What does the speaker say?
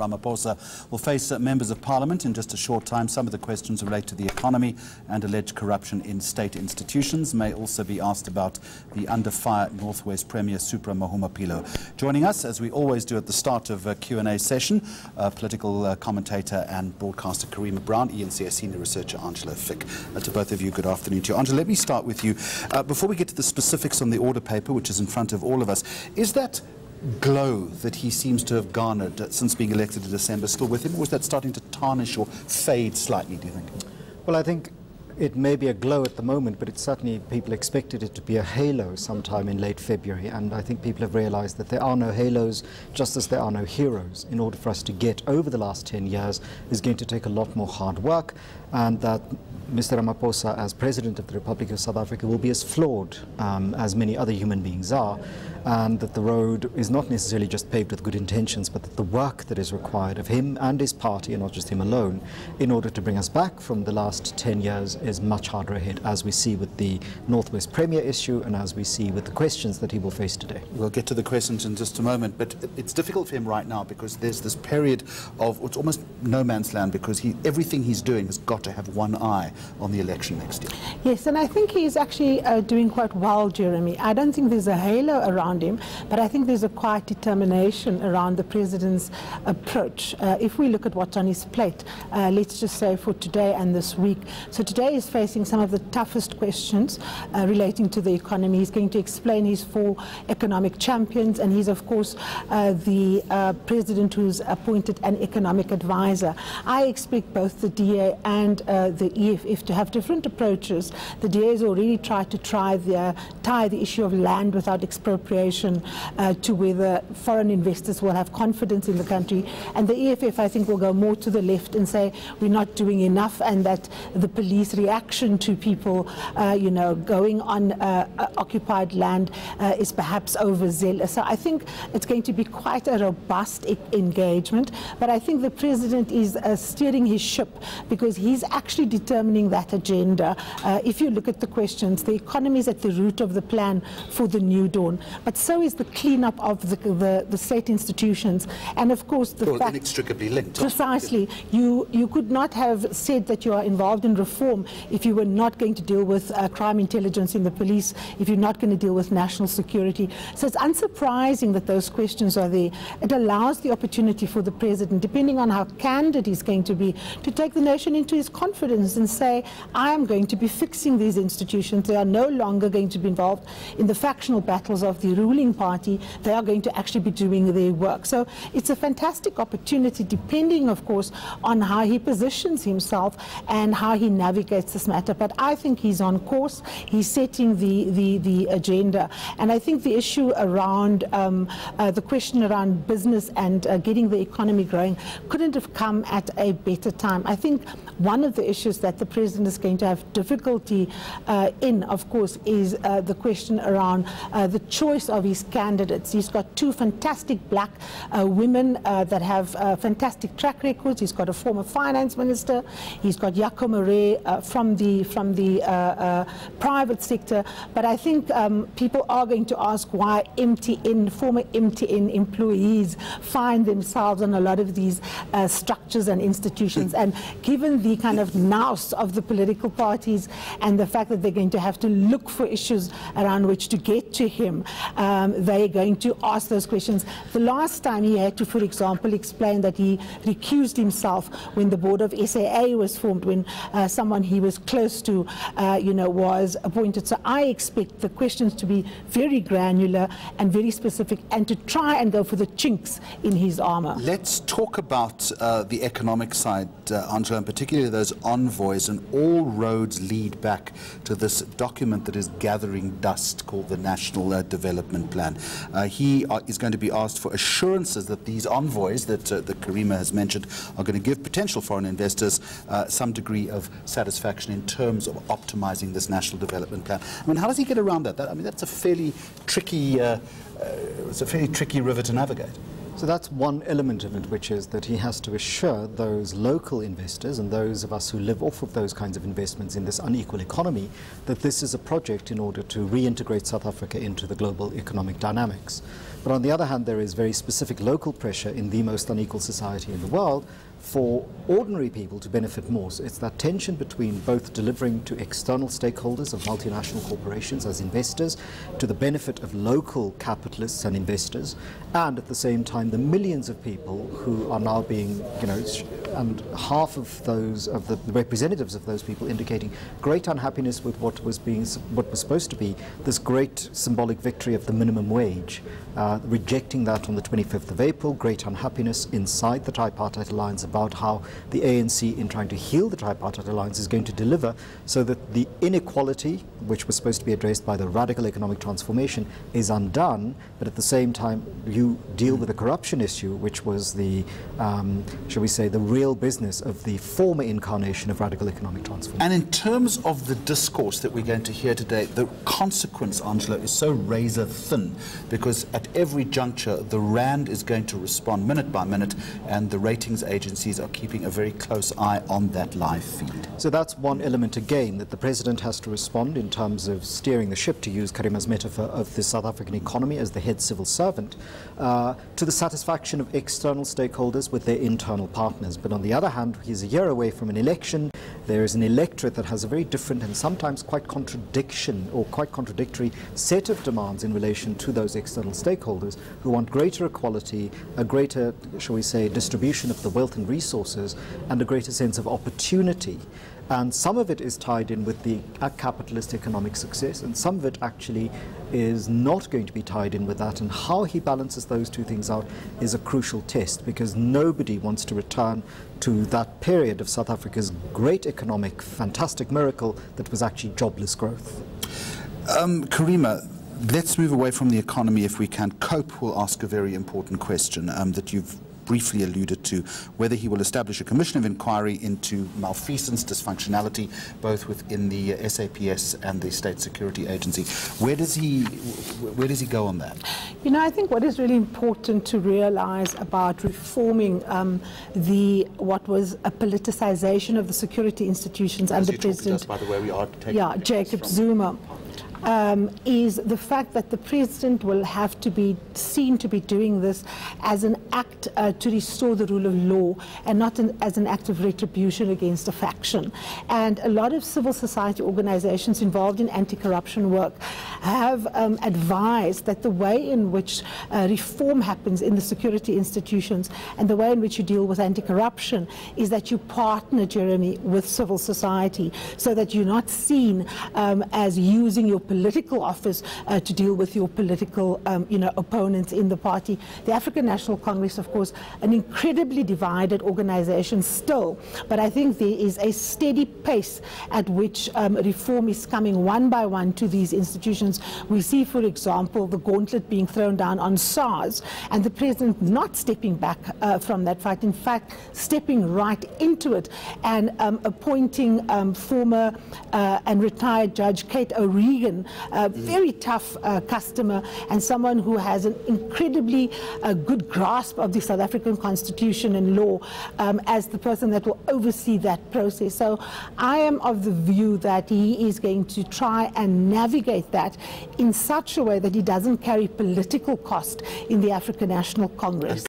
Ramaphosa will face members of parliament in just a short time. Some of the questions relate to the economy and alleged corruption in state institutions. May also be asked about the under fire Northwest Premier Supra Mahumapelo. Joining us, as we always do at the start of a Q&A session, political commentator and broadcaster Karima Brown, eNCA senior researcher Angelo Fick. To both of you, good afternoon to you. Angelo, let me start with you. Before we get to the specifics on the order paper, which is in front of all of us, is that glow that he seems to have garnered since being elected in December still with him, or is that starting to tarnish or fade slightly, do you think? Well, I think it may be a glow at the moment, but it's certainly, people expected it to be a halo sometime in late February, and I think people have realized that there are no halos, just as there are no heroes. In order for us to get over the last 10 years is going to take a lot more hard work, and that Mr. Ramaphosa, as President of the Republic of South Africa, will be as flawed as many other human beings are, and that the road is not necessarily just paved with good intentions, but that the work that is required of him and his party, and not just him alone, in order to bring us back from the last 10 years is much harder ahead, as we see with the Northwest Premier issue and as we see with the questions that he will face today. We'll get to the questions in just a moment, but it's difficult for him right now because there's this period of it's almost no man's land, because everything he's doing has got to have one eye on the election next year. Yes, and I think he's actually doing quite well, Jeremy. I don't think there's a halo around him, but I think there's a quiet determination around the president's approach. If we look at what's on his plate, let's just say for today and this week. So today is facing some of the toughest questions relating to the economy. He's going to explain his 4 economic champions, and he's of course the president who's appointed an economic advisor. I expect both the DA and the EFF to have different approaches. The DA has already tried to tie the issue of land without expropriation to whether foreign investors will have confidence in the country, and the EFF, I think, will go more to the left and say we're not doing enough, and that the police reaction to people going on occupied land is perhaps overzealous. So I think it's going to be quite a robust engagement, but I think the president is steering his ship because he's actually determining that agenda. If you look at the questions, the economy is at the root of the plan for the new dawn, but so is the cleanup of the state institutions, and of course the fact inextricably linked. Precisely. You could not have said that you are involved in reform if you were not going to deal with crime intelligence in the police, if you're not going to deal with national security. So it's unsurprising that those questions are there. It allows the opportunity for the president, depending on how candid he's going to be, to take the nation into his confidence and say, I am going to be fixing these institutions. They are no longer going to be involved in the factional battles of the ruling party. They are going to actually be doing their work. So it's a fantastic opportunity, depending, of course, on how he positions himself and how he navigates this matter. But I think he's on course. He's setting the agenda. And I think the issue around the question around business and getting the economy growing couldn't have come at a better time. I think one of the issues that the president is going to have difficulty in, of course, is the question around the choice of his candidates. He's got 2 fantastic black women that have fantastic track records. He's got a former finance minister. He's got Jaco Maree from the private sector. But I think people are going to ask why former MTN employees find themselves on a lot of these structures and institutions. And given the kind of nous of the political parties and the fact that they're going to have to look for issues around which to get to him, they're going to ask those questions. The last time he had to, for example, explain that he recused himself when the board of SAA was formed, when someone he was close to, was appointed. So I expect the questions to be very granular and very specific, and to try and go for the chinks in his armor. Let's talk about the economic side, Angela, and particularly those envoys, and all roads lead back to this document that is gathering dust called the National Development Plan. He is going to be asked for assurances that these envoys that Karima has mentioned are going to give potential foreign investors some degree of satisfaction in terms of optimizing this National Development Plan. I mean, how does he get around that? I mean, that's a fairly tricky, river to navigate. So that's one element of it, which is that he has to assure those local investors and those of us who live off of those kinds of investments in this unequal economy that this is a project in order to reintegrate South Africa into the global economic dynamics. But on the other hand, there is very specific local pressure in the most unequal society in the world for ordinary people to benefit more. So it's that tension between both delivering to external stakeholders of multinational corporations as investors, to the benefit of local capitalists and investors, and at the same time the millions of people who are now being, and half of those, of the representatives of those people indicating great unhappiness with what was supposed to be this great symbolic victory of the minimum wage, rejecting that on the 25th of April, great unhappiness inside the tripartite alliance about how the ANC, in trying to heal the tripartite alliance, is going to deliver so that the inequality, which was supposed to be addressed by the radical economic transformation, is undone, but at the same time you deal with the corruption issue, which was the, shall we say, the real business of the former incarnation of radical economic transformation. And in terms of the discourse that we're going to hear today, the consequence, Angelo, is so razor thin, because at every juncture the RAND is going to respond minute by minute, and the ratings agencies are keeping a very close eye on that live feed. So that's one element again, that the President has to respond in terms of steering the ship, to use Karima's metaphor, of the South African economy as the head civil servant, to the satisfaction of external stakeholders with their internal partners. But on the other hand, he's a year away from an election. There is an electorate that has a very different and sometimes quite contradictory set of demands in relation to those external stakeholders who want greater equality, a greater, shall we say, distribution of the wealth and resources, and a greater sense of opportunity. And some of it is tied in with the capitalist economic success, and some of it actually is not going to be tied in with that. And how he balances those two things out is a crucial test, because nobody wants to return to that period of South Africa's great economic, fantastic miracle that was actually jobless growth. Karima, let's move away from the economy if we can. Cope will ask a very important question that you've briefly alluded to, whether he will establish a commission of inquiry into malfeasance, dysfunctionality, both within the SAPS and the State Security Agency. Where does he go on that? I think what is really important to realize about reforming what was a politicization of the security institutions under President, by the way, we are taking Jacob Zuma, is the fact that the President will have to be seen to be doing this as an act to restore the rule of law, and not as an act of retribution against a faction. And a lot of civil society organizations involved in anti-corruption work have advised that the way in which reform happens in the security institutions and the way in which you deal with anti-corruption is that you partner, Jeremy, with civil society, so that you're not seen as using your political office to deal with your political opponents in the party. The African National Congress, of course, an incredibly divided organization still, but I think there is a steady pace at which reform is coming one by one to these institutions. We see, for example, the gauntlet being thrown down on SARS, and the President not stepping back from that fight, in fact stepping right into it and appointing former and retired Judge Kate O'Regan, a very tough customer and someone who has an incredibly good grasp of the South African Constitution and law, as the person that will oversee that process. So I am of the view that he is going to try and navigate that in such a way that he doesn't carry political cost in the African National Congress.